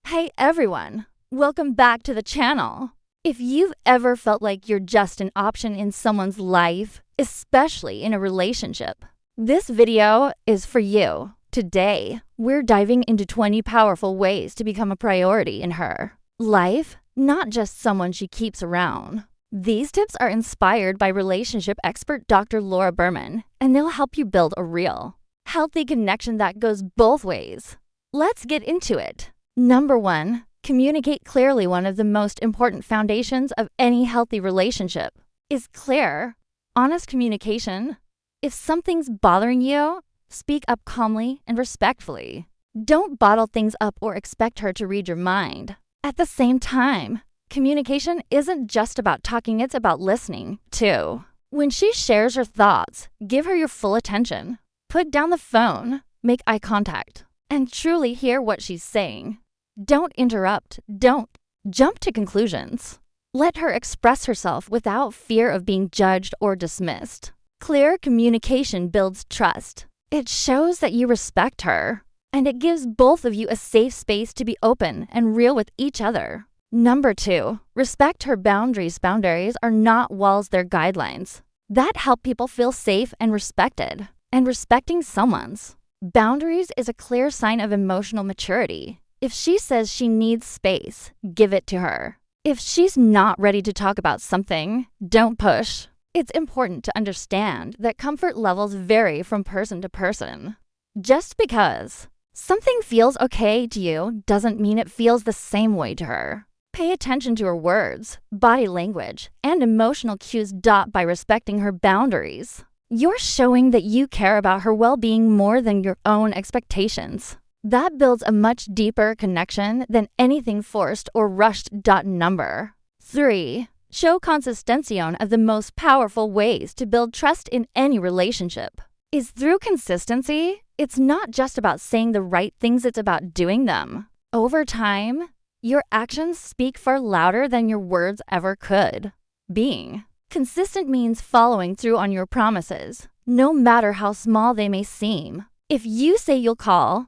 Hey everyone, welcome back to the channel. If you've ever felt like you're just an option in someone's life, especially in a relationship, this video is for you. Today, we're diving into 20 powerful ways to become a priority in her life, not just someone she keeps around. These tips are inspired by relationship expert Dr. Berman, and they'll help you build a real, healthy connection that goes both ways. Let's get into it. Number 1, communicate clearly. One of the most important foundations of any healthy relationship is clear, honest communication. If something's bothering you, speak up calmly and respectfully. Don't bottle things up or expect her to read your mind. At the same time, communication isn't just about talking, it's about listening, too. When she shares her thoughts, give her your full attention. Put down the phone, make eye contact, and truly hear what she's saying. Don't interrupt. Don't jump to conclusions. Let her express herself without fear of being judged or dismissed. Clear communication builds trust. It shows that you respect her, and it gives both of you a safe space to be open and real with each other. Number 2, respect her boundaries. Boundaries are not walls, they're guidelines that help people feel safe and respected. And respecting someone's boundaries is a clear sign of emotional maturity. If she says she needs space, give it to her. If she's not ready to talk about something, don't push. It's important to understand that comfort levels vary from person to person. Just because something feels okay to you doesn't mean it feels the same way to her. Pay attention to her words, body language, and emotional cues. By respecting her boundaries, you're showing that you care about her well-being more than your own expectations. That builds a much deeper connection than anything forced or rushed. Number 3, show consistency. One of the most powerful ways to build trust in any relationship is through consistency. It's not just about saying the right things, it's about doing them. Over time, your actions speak far louder than your words ever could. Being consistent means following through on your promises, no matter how small they may seem. If you say you'll call.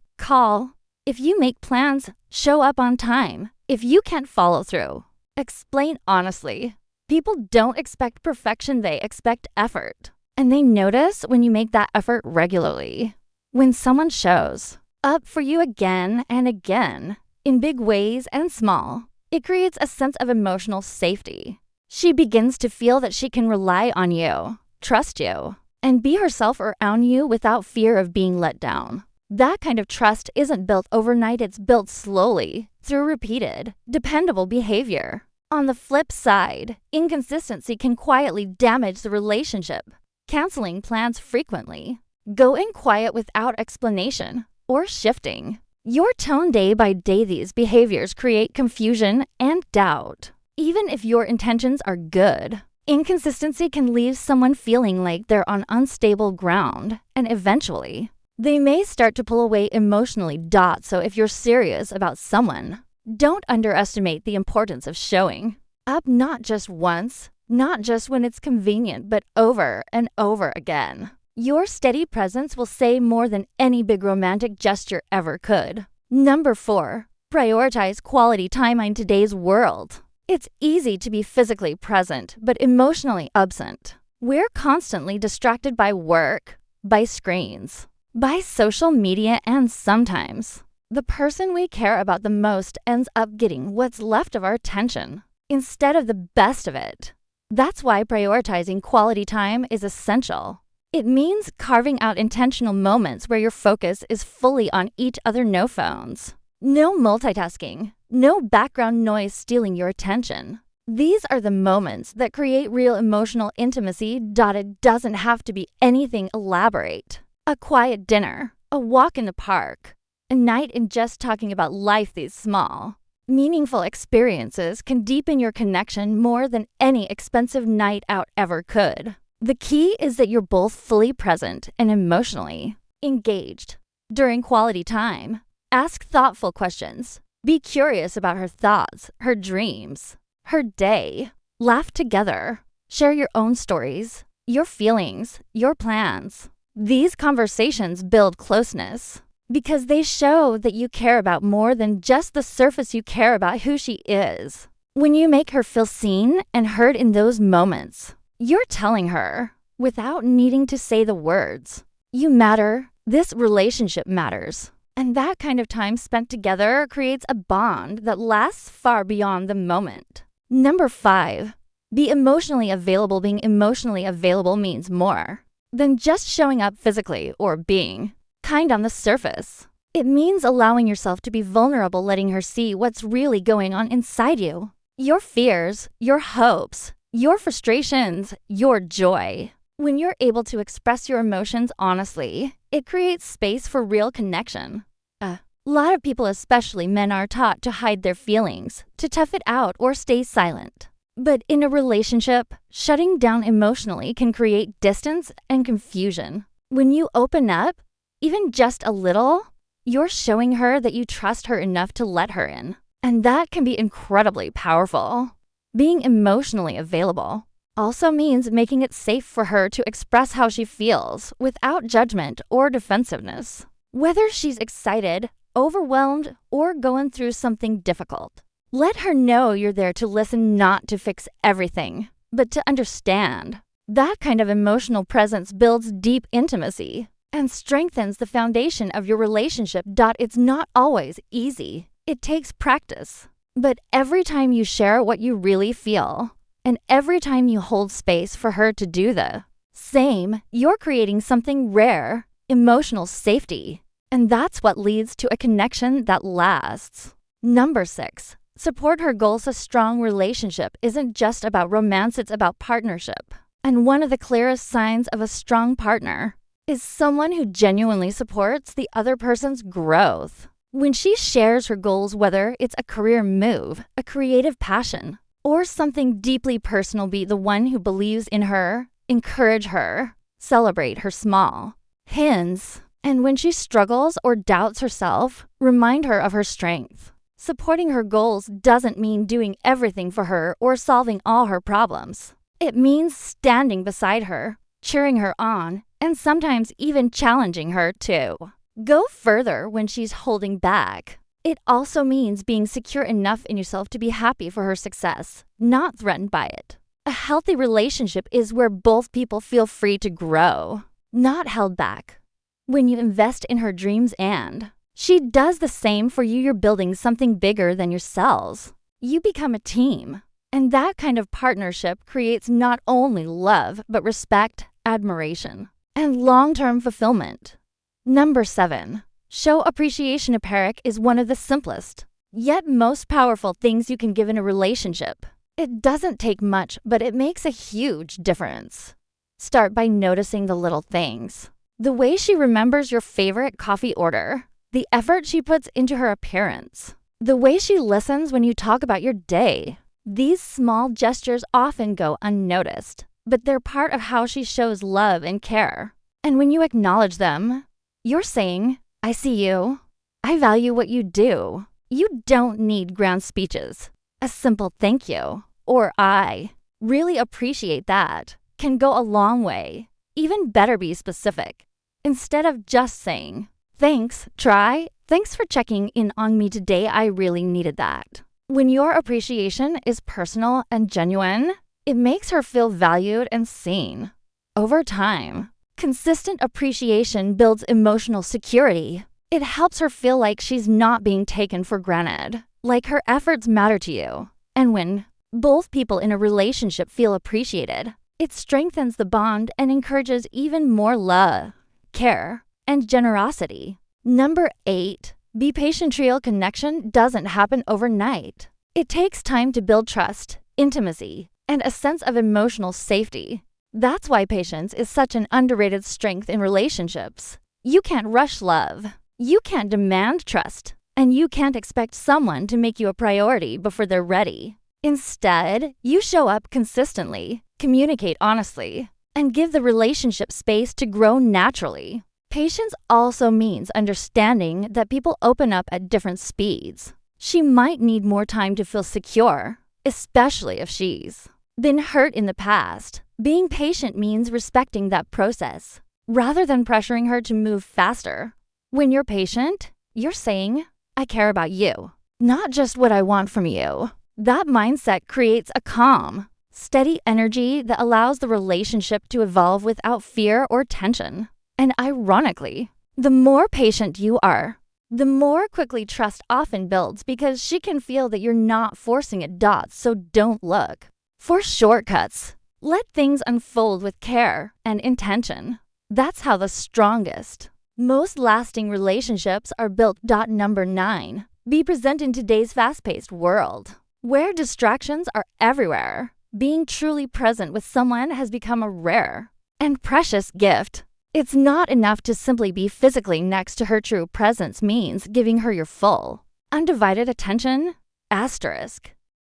If you make plans, show up on time. If you can't follow through, explain honestly. People don't expect perfection, they expect effort. And they notice when you make that effort regularly. When someone shows up for you again and again, in big ways and small, it creates a sense of emotional safety. She begins to feel that she can rely on you, trust you, and be herself around you without fear of being let down. That kind of trust isn't built overnight, it's built slowly through repeated, dependable behavior. On the flip side, inconsistency can quietly damage the relationship. Canceling plans frequently, going quiet without explanation, or shifting your tone day by day. These behaviors create confusion and doubt. Even if your intentions are good, inconsistency can leave someone feeling like they're on unstable ground, and eventually, they may start to pull away emotionally. So if you're serious about someone, don't underestimate the importance of showing up, not just once, not just when it's convenient, but over and over again. Your steady presence will say more than any big romantic gesture ever could. Number 4, prioritize quality time. In today's world, it's easy to be physically present, but emotionally absent. We're constantly distracted by work, by screens, by social media, and sometimes the person we care about the most ends up getting what's left of our attention instead of the best of it. That's why prioritizing quality time is essential. It means carving out intentional moments where your focus is fully on each other. No phones, no multitasking, no background noise stealing your attention. These are the moments that create real emotional intimacy. It doesn't have to be anything elaborate. A quiet dinner, a walk in the park, a night in just talking about life. These small, meaningful experiences can deepen your connection more than any expensive night out ever could. The key is that you're both fully present and emotionally engaged. During quality time, ask thoughtful questions. Be curious about her thoughts, her dreams, her day. Laugh together. Share your own stories, your feelings, your plans. These conversations build closeness. because they show that you care about more than just the surface you care about who she is. When you make her feel seen and heard in those moments, you're telling her, without needing to say the words, you matter, this relationship matters. And that kind of time spent together creates a bond that lasts far beyond the moment. Number 5, be emotionally available. Being emotionally available means more than just showing up physically or being kind on the surface. It means allowing yourself to be vulnerable, letting her see what's really going on inside you. Your fears, your hopes, your frustrations, your joy. When you're able to express your emotions honestly, it creates space for real connection. A lot of people, especially men, are taught to hide their feelings, to tough it out or stay silent. But in a relationship, shutting down emotionally can create distance and confusion. When you open up, even just a little, you're showing her that you trust her enough to let her in. And that can be incredibly powerful. Being emotionally available also means making it safe for her to express how she feels without judgment or defensiveness. Whether she's excited, overwhelmed, or going through something difficult, let her know you're there to listen, not to fix everything, but to understand. That kind of emotional presence builds deep intimacy and strengthens the foundation of your relationship. It's not always easy. It takes practice. But every time you share what you really feel, and every time you hold space for her to do the same, you're creating something rare, emotional safety. And that's what leads to a connection that lasts. Number 6, support her goals. A strong relationship isn't just about romance, it's about partnership. And one of the clearest signs of a strong partner is someone who genuinely supports the other person's growth. When she shares her goals, whether it's a career move, a creative passion, or something deeply personal, be the one who believes in her, encourage her, celebrate her small wins. And when she struggles or doubts herself, remind her of her strength. Supporting her goals doesn't mean doing everything for her or solving all her problems. It means standing beside her, cheering her on, and sometimes even challenging her too. Go further when she's holding back. It also means being secure enough in yourself to be happy for her success, not threatened by it. A healthy relationship is where both people feel free to grow, not held back. When you invest in her dreams and she does the same for you, you're building something bigger than yourselves. You become a team. And that kind of partnership creates not only love, but respect, admiration, and long-term fulfillment. Number 7, show appreciation. A parik is one of the simplest, yet most powerful things you can give in a relationship. It doesn't take much, but it makes a huge difference. Start by noticing the little things. The way she remembers your favorite coffee order, the effort she puts into her appearance, the way she listens when you talk about your day. These small gestures often go unnoticed, but they're part of how she shows love and care. And when you acknowledge them, you're saying, I see you. I value what you do. You don't need grand speeches. A simple thank you or I really appreciate that can go a long way. Even better, be specific. Instead of just saying, thanks, try, thanks for checking in on me today. I really needed that. When your appreciation is personal and genuine, it makes her feel valued and seen. Over time, consistent appreciation builds emotional security. It helps her feel like she's not being taken for granted, like her efforts matter to you. And when both people in a relationship feel appreciated, it strengthens the bond and encourages even more love, care, and generosity. Number 8, be patient. Real connection doesn't happen overnight. It takes time to build trust, intimacy, and a sense of emotional safety. That's why patience is such an underrated strength in relationships. You can't rush love. You can't demand trust. And you can't expect someone to make you a priority before they're ready. Instead, you show up consistently, communicate honestly, and give the relationship space to grow naturally. Patience also means understanding that people open up at different speeds. She might need more time to feel secure, especially if she's been hurt in the past. Being patient means respecting that process, rather than pressuring her to move faster. When you're patient, you're saying, I care about you, not just what I want from you. That mindset creates a calm, steady energy that allows the relationship to evolve without fear or tension. And ironically, the more patient you are, the more quickly trust often builds because she can feel that you're not forcing it. So don't look for shortcuts. Let things unfold with care and intention. That's how the strongest, most lasting relationships are built. Number 9. Be present in today's fast-paced world, where distractions are everywhere. Being truly present with someone has become a rare and precious gift. It's not enough to simply be physically next to her. True presence means giving her your full, undivided attention.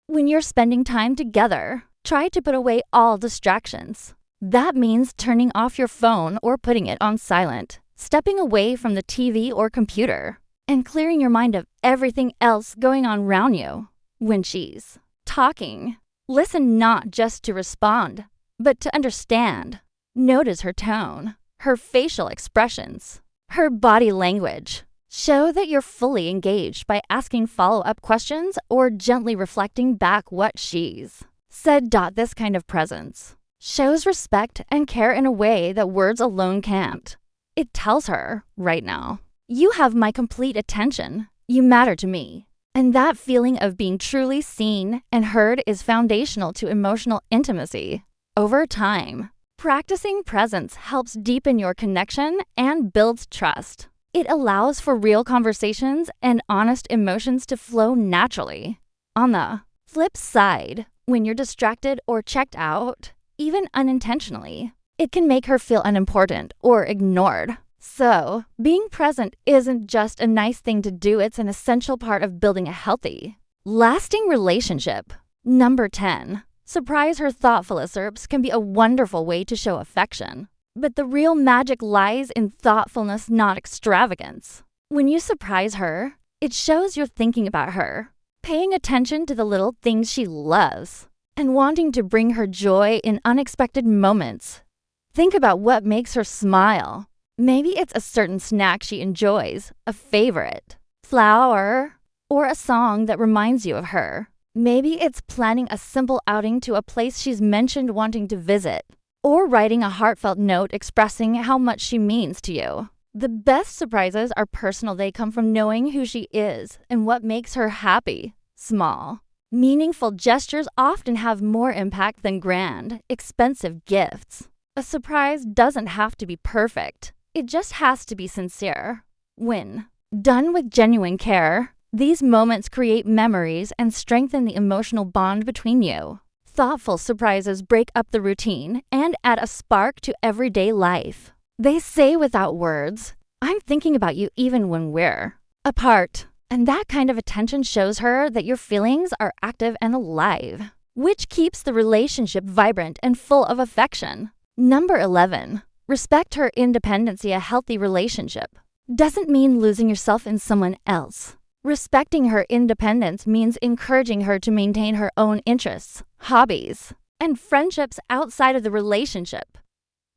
When you're spending time together, try to put away all distractions. That means turning off your phone or putting it on silent, stepping away from the TV or computer, and clearing your mind of everything else going on around you. When she's talking, listen not just to respond, but to understand. Notice her tone, her facial expressions, her body language. Show that you're fully engaged by asking follow-up questions or gently reflecting back what she's said. This kind of presence shows respect and care in a way that words alone can't. It tells her, right now, you have my complete attention. You matter to me. And that feeling of being truly seen and heard is foundational to emotional intimacy. Over time, practicing presence helps deepen your connection and builds trust. It allows for real conversations and honest emotions to flow naturally. On the flip side, when you're distracted or checked out, even unintentionally, it can make her feel unimportant or ignored. So, being present isn't just a nice thing to do, it's an essential part of building a healthy, lasting relationship. Number 10. Surprise her. Thoughtful usurps can be a wonderful way to show affection. But the real magic lies in thoughtfulness, not extravagance. When you surprise her, it shows you're thinking about her, paying attention to the little things she loves, and wanting to bring her joy in unexpected moments. Think about what makes her smile. Maybe it's a certain snack she enjoys, a favorite flower, or a song that reminds you of her. Maybe it's planning a simple outing to a place she's mentioned wanting to visit, or writing a heartfelt note expressing how much she means to you. The best surprises are personal. They come from knowing who she is and what makes her happy. Small, meaningful gestures often have more impact than grand, expensive gifts. A surprise doesn't have to be perfect. It just has to be sincere. When done with genuine care, these moments create memories and strengthen the emotional bond between you. Thoughtful surprises break up the routine and add a spark to everyday life. They say without words, I'm thinking about you even when we're apart. And that kind of attention shows her that your feelings are active and alive, which keeps the relationship vibrant and full of affection. Number 11. Respect her independence. A healthy relationship doesn't mean losing yourself in someone else. Respecting her independence means encouraging her to maintain her own interests, hobbies, and friendships outside of the relationship.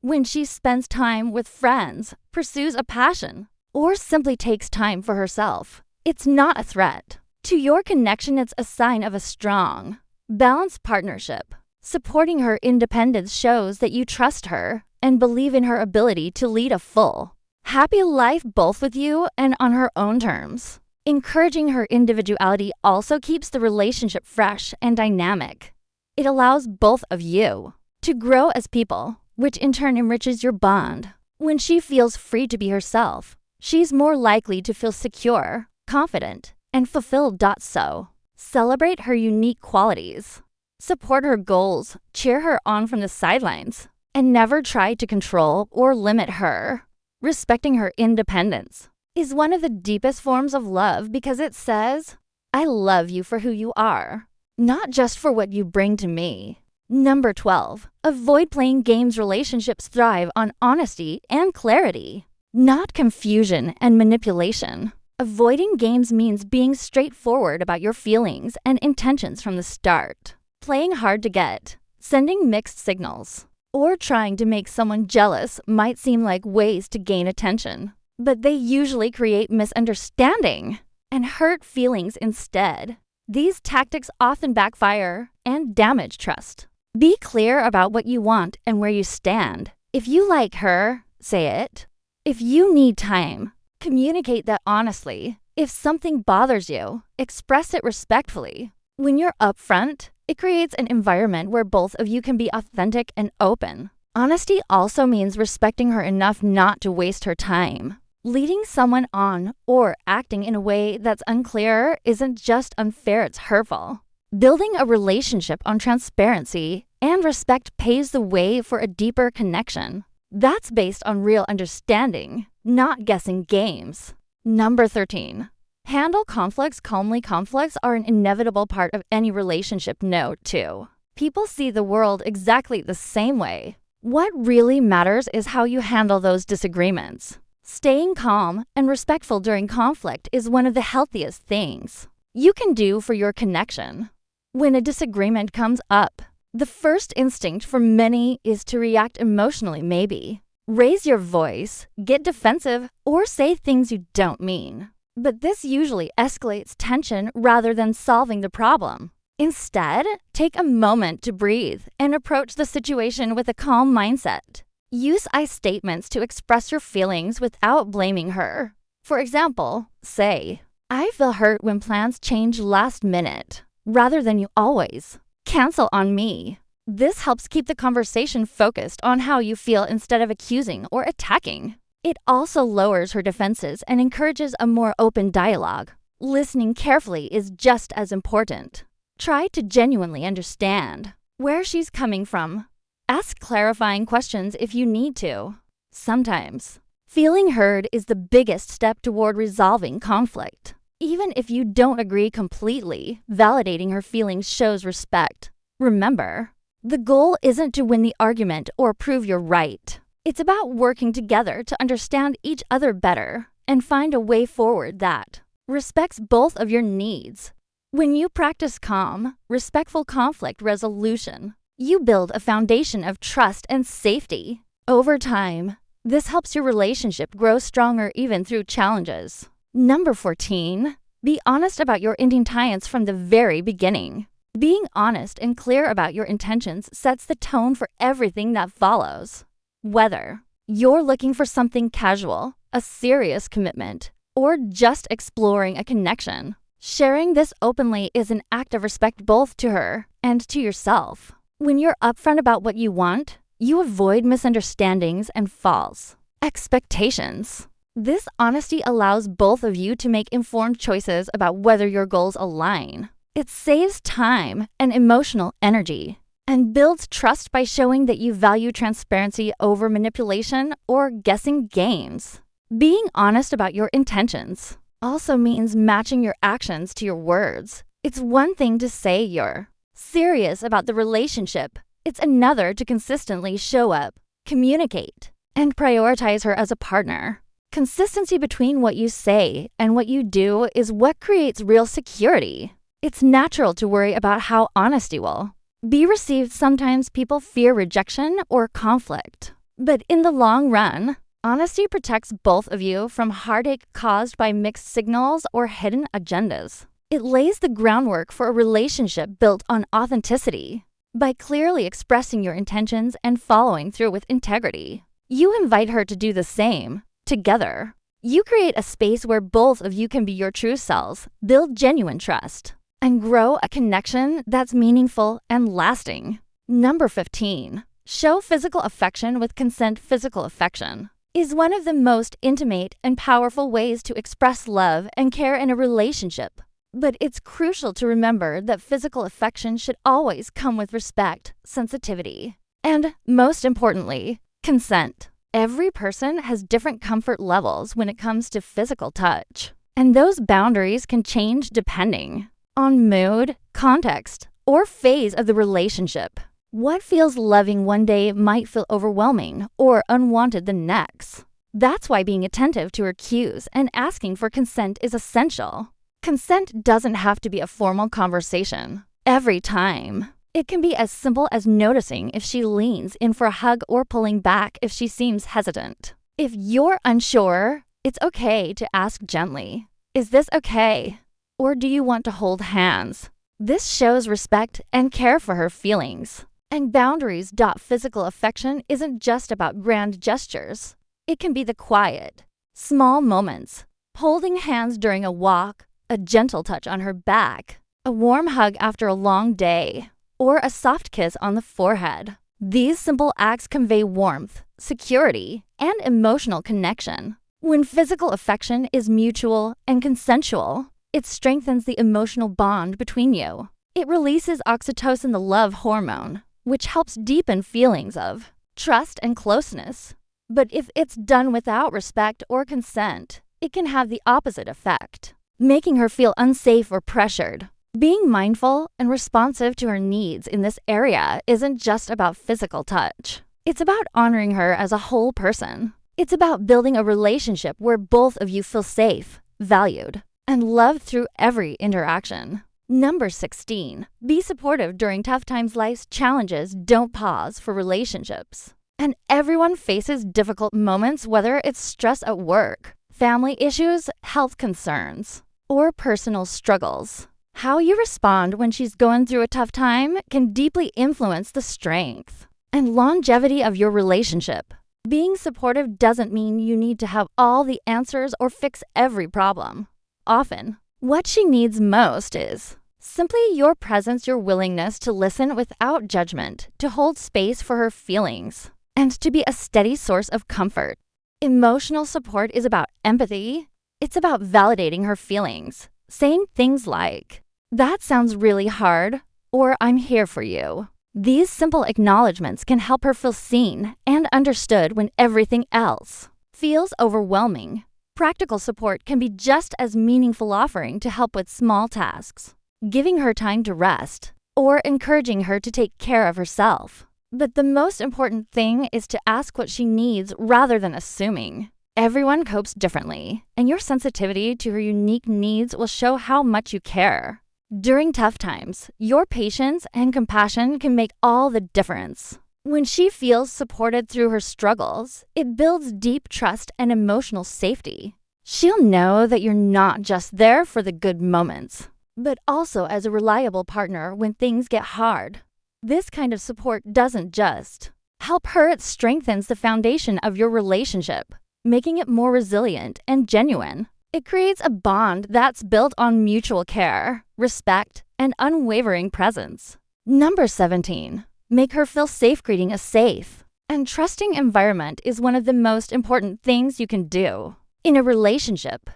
When she spends time with friends, pursues a passion, or simply takes time for herself, it's not a threat to your connection. It's a sign of a strong, balanced partnership. Supporting her independence shows that you trust her and believe in her ability to lead a full, happy life both with you and on her own terms. Encouraging her individuality also keeps the relationship fresh and dynamic. It allows both of you to grow as people, which in turn enriches your bond. When she feels free to be herself, she's more likely to feel secure, confident, and fulfilled. So, celebrate her unique qualities. Support her goals, cheer her on from the sidelines, and never try to control or limit her. Respecting her independence is one of the deepest forms of love because it says, I love you for who you are, not just for what you bring to me. Number 12. Avoid playing games. Relationships thrive on honesty and clarity, not confusion and manipulation. Avoiding games means being straightforward about your feelings and intentions from the start. Playing hard to get, sending mixed signals, or trying to make someone jealous might seem like ways to gain attention. but they usually create misunderstanding and hurt feelings instead. These tactics often backfire and damage trust. Be clear about what you want and where you stand. If you like her, say it. If you need time, communicate that honestly. If something bothers you, express it respectfully. When you're upfront, it creates an environment where both of you can be authentic and open. Honesty also means respecting her enough not to waste her time. Leading someone on or acting in a way that's unclear isn't just unfair, it's hurtful. Building a relationship on transparency and respect paves the way for a deeper connection. That's based on real understanding, not guessing games. Number 13. Handle conflicts calmly. Conflicts are an inevitable part of any relationship. Note 2. People see the world exactly the same way. What really matters is how you handle those disagreements. Staying calm and respectful during conflict is one of the healthiest things you can do for your connection. When a disagreement comes up, the first instinct for many is to react emotionally, maybe. Raise your voice, get defensive, or say things you don't mean. But this usually escalates tension rather than solving the problem. Instead, take a moment to breathe and approach the situation with a calm mindset. Use I statements to express your feelings without blaming her. For example, say, "I feel hurt when plans change last minute," rather than "you always cancel on me." This helps keep the conversation focused on how you feel instead of accusing or attacking. It also lowers her defenses and encourages a more open dialogue. Listening carefully is just as important. Try to genuinely understand where she's coming from. Ask clarifying questions if you need to. Sometimes, feeling heard is the biggest step toward resolving conflict. Even if you don't agree completely, validating her feelings shows respect. Remember, the goal isn't to win the argument or prove you're right. It's about working together to understand each other better and find a way forward that respects both of your needs. When you practice calm, respectful conflict resolution, you build a foundation of trust and safety. Over time, this helps your relationship grow stronger even through challenges. Number 14. Be honest about your intentions from the very beginning. Being honest and clear about your intentions sets the tone for everything that follows. Whether you're looking for something casual, a serious commitment, or just exploring a connection, sharing this openly is an act of respect both to her and to yourself. When you're upfront about what you want, you avoid misunderstandings and false expectations. This honesty allows both of you to make informed choices about whether your goals align. It saves time and emotional energy and builds trust by showing that you value transparency over manipulation or guessing games. Being honest about your intentions also means matching your actions to your words. It's one thing to say you're serious about the relationship. It's another to consistently show up, communicate, and prioritize her as a partner. Consistency between what you say and what you do is what creates real security. It's natural to worry about how honesty will be received. Sometimes people fear rejection or conflict. But in the long run, honesty protects both of you from heartache caused by mixed signals or hidden agendas. It lays the groundwork for a relationship built on authenticity. By clearly expressing your intentions and following through with integrity, you invite her to do the same. Together, you create a space where both of you can be your true selves, build genuine trust, and grow a connection that's meaningful and lasting. Number 15. Show physical affection with consent. Physical affection is one of the most intimate and powerful ways to express love and care in a relationship. But it's crucial to remember that physical affection should always come with respect, sensitivity, and, most importantly, consent. Every person has different comfort levels when it comes to physical touch, and those boundaries can change depending on mood, context, or phase of the relationship. What feels loving one day might feel overwhelming or unwanted the next. That's why being attentive to her cues and asking for consent is essential. Consent doesn't have to be a formal conversation every time. It can be as simple as noticing if she leans in for a hug or pulling back if she seems hesitant. If you're unsure It's okay to ask gently, "Is this okay?" Or "Do you want to hold hands?" This shows respect and care for her feelings. And boundaries. Physical affection isn't just about grand gestures. It can be the quiet, small moments, holding hands during a walk, a gentle touch on her back, a warm hug after a long day, or a soft kiss on the forehead. These simple acts convey warmth, security, and emotional connection. When physical affection is mutual and consensual, it strengthens the emotional bond between you. It releases oxytocin, the love hormone, which helps deepen feelings of trust and closeness. But if it's done without respect or consent, it can have the opposite effect, making her feel unsafe or pressured. Being mindful and responsive to her needs in this area isn't just about physical touch. It's about honoring her as a whole person. It's about building a relationship where both of you feel safe, valued, and loved through every interaction. Number 16, be supportive during tough times. Life's challenges don't pause for relationships. And everyone faces difficult moments, whether it's stress at work, family issues, health concerns, or personal struggles. How you respond when she's going through a tough time can deeply influence the strength and longevity of your relationship. Being supportive doesn't mean you need to have all the answers or fix every problem. Often, what she needs most is simply your presence, your willingness to listen without judgment, to hold space for her feelings, and to be a steady source of comfort. Emotional support is about empathy. It's about validating her feelings, saying things like, "That sounds really hard," or "I'm here for you." These simple acknowledgments can help her feel seen and understood when everything else feels overwhelming. Practical support can be just as meaningful, offering to help with small tasks, giving her time to rest, or encouraging her to take care of herself. But the most important thing is to ask what she needs rather than assuming. Everyone copes differently, and your sensitivity to her unique needs will show how much you care. During tough times, your patience and compassion can make all the difference. When she feels supported through her struggles, it builds deep trust and emotional safety. She'll know that you're not just there for the good moments, but also as a reliable partner when things get hard. This kind of support doesn't just help her, it strengthens the foundation of your relationship, making it more resilient and genuine. It creates a bond that's built on mutual care, respect, and unwavering presence. Number 17, make her feel safe. Creating a safe and trusting environment is one of the most important things you can do in a relationship.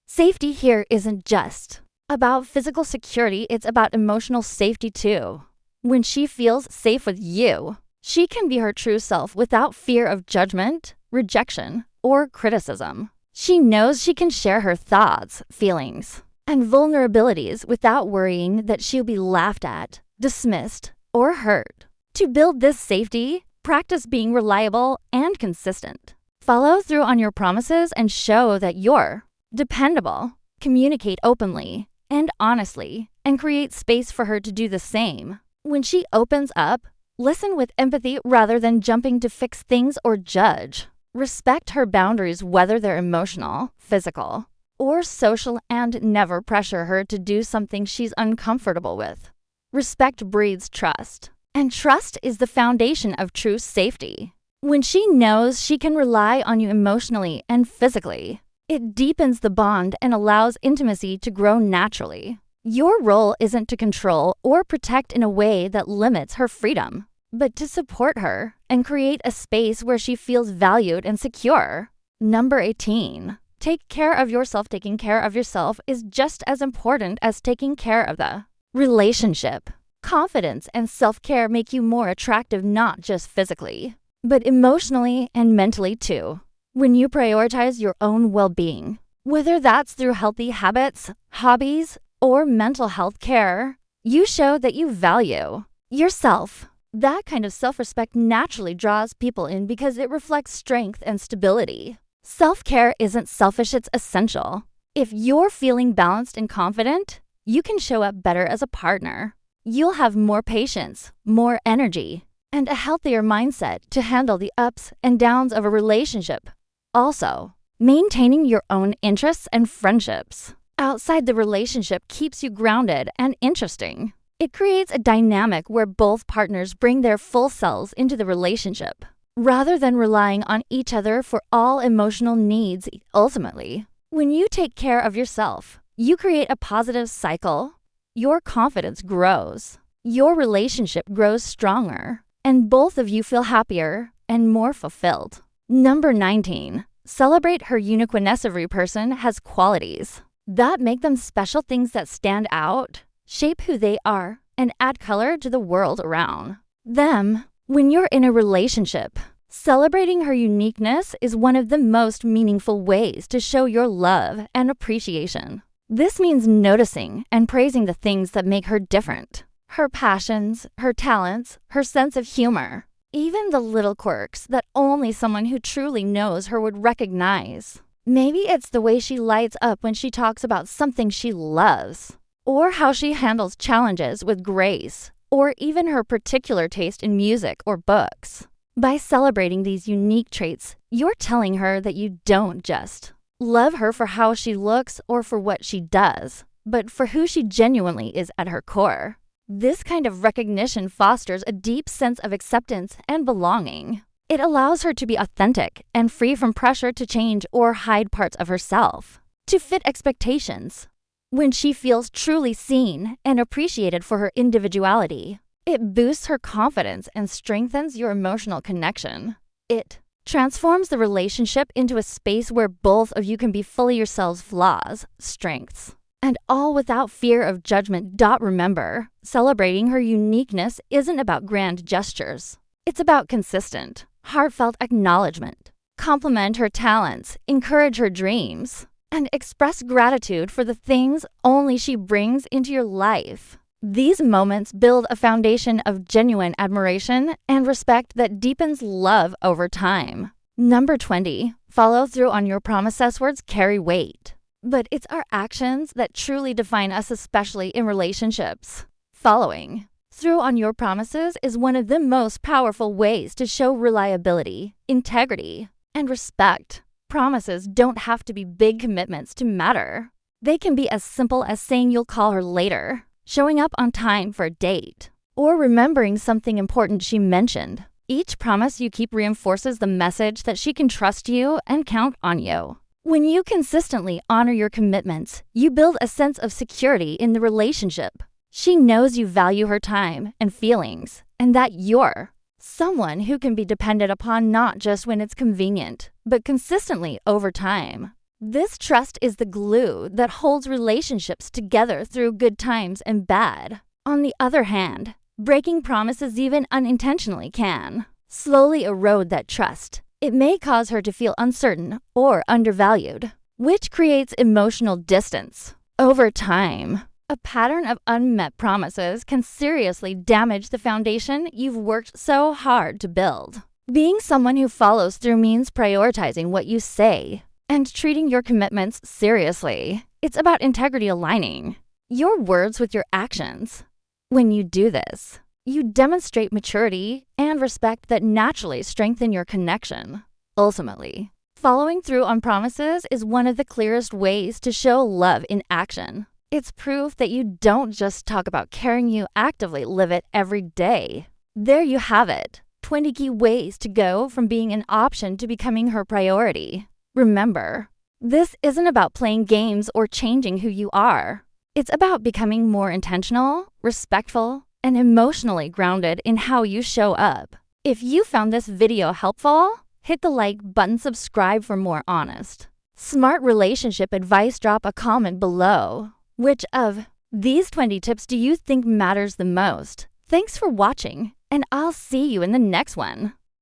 Safety here isn't just about physical security, it's about emotional safety too. When she feels safe with you, she can be her true self without fear of judgment, rejection, or criticism. She knows she can share her thoughts, feelings, and vulnerabilities without worrying that she'll be laughed at, dismissed, or hurt. To build this safety, practice being reliable and consistent. Follow through on your promises and show that you're dependable. Communicate openly and honestly, and create space for her to do the same. When she opens up, listen with empathy rather than jumping to fix things or judge. Respect her boundaries, whether they're emotional, physical, or social, and never pressure her to do something she's uncomfortable with. Respect breeds trust, and trust is the foundation of true safety. When she knows she can rely on you emotionally and physically, it deepens the bond and allows intimacy to grow naturally. Your role isn't to control or protect in a way that limits her freedom, but to support her and create a space where she feels valued and secure. Number 18, take care of yourself. Taking care of yourself is just as important as taking care of the relationship. Confidence and self-care make you more attractive, not just physically, but emotionally and mentally too. When you prioritize your own well-being, whether that's through healthy habits, hobbies, or mental health care, you show that you value yourself. That kind of self-respect naturally draws people in because it reflects strength and stability. Self-care isn't selfish, it's essential. If you're feeling balanced and confident, you can show up better as a partner. You'll have more patience, more energy, and a healthier mindset to handle the ups and downs of a relationship. Also, maintaining your own interests and friendships outside the relationship keeps you grounded and interesting. It creates a dynamic where both partners bring their full selves into the relationship, rather than relying on each other for all emotional needs. Ultimately, when you take care of yourself, you create a positive cycle. Your confidence grows, your relationship grows stronger, and both of you feel happier and more fulfilled. Number 19. Celebrate her uniqueness. Every person has qualities that make them special, things that stand out, shape who they are, and add color to the world around them. When you're in a relationship, celebrating her uniqueness is one of the most meaningful ways to show your love and appreciation. This means noticing and praising the things that make her different. Her passions, her talents, her sense of humor, even the little quirks that only someone who truly knows her would recognize. Maybe it's the way she lights up when she talks about something she loves, or how she handles challenges with grace, or even her particular taste in music or books. By celebrating these unique traits, you're telling her that you don't just love her for how she looks or for what she does, but for who she genuinely is at her core. This kind of recognition fosters a deep sense of acceptance and belonging. It allows her to be authentic and free from pressure to change or hide parts of herself to fit expectations. When she feels truly seen and appreciated for her individuality, it boosts her confidence and strengthens your emotional connection. It transforms the relationship into a space where both of you can be fully yourselves, flaws, strengths, and all without fear of judgment. Remember, celebrating her uniqueness isn't about grand gestures. It's about consistent, heartfelt acknowledgement. Compliment her talents, encourage her dreams, and express gratitude for the things only she brings into your life. These moments build a foundation of genuine admiration and respect that deepens love over time. Number 20. Follow through on your promises. Words carry weight, but it's our actions that truly define us, especially in relationships. Following through on your promises is one of the most powerful ways to show reliability, integrity, and respect. Promises don't have to be big commitments to matter. They can be as simple as saying you'll call her later, showing up on time for a date, or remembering something important she mentioned. Each promise you keep reinforces the message that she can trust you and count on you. When you consistently honor your commitments, you build a sense of security in the relationship. She knows you value her time and feelings, and that you're someone who can be depended upon not just when it's convenient, but consistently over time. This trust is the glue that holds relationships together through good times and bad. On the other hand, breaking promises, even unintentionally, can slowly erode that trust. It may cause her to feel uncertain or undervalued, which creates emotional distance. Over time, a pattern of unmet promises can seriously damage the foundation you've worked so hard to build. Being someone who follows through means prioritizing what you say and treating your commitments seriously. It's about integrity, aligning your words with your actions. When you do this, you demonstrate maturity and respect that naturally strengthen your connection. Ultimately, following through on promises is one of the clearest ways to show love in action. It's proof that you don't just talk about caring, you actively live it every day. There you have it. 20 key ways to go from being an option to becoming her priority. Remember, this isn't about playing games or changing who you are. It's about becoming more intentional, respectful, and emotionally grounded in how you show up. If you found this video helpful, hit the like button, subscribe for more honest, smart relationship advice, drop a comment below. Which of these 20 tips do you think matters the most? Thanks for watching, and I'll see you in the next one.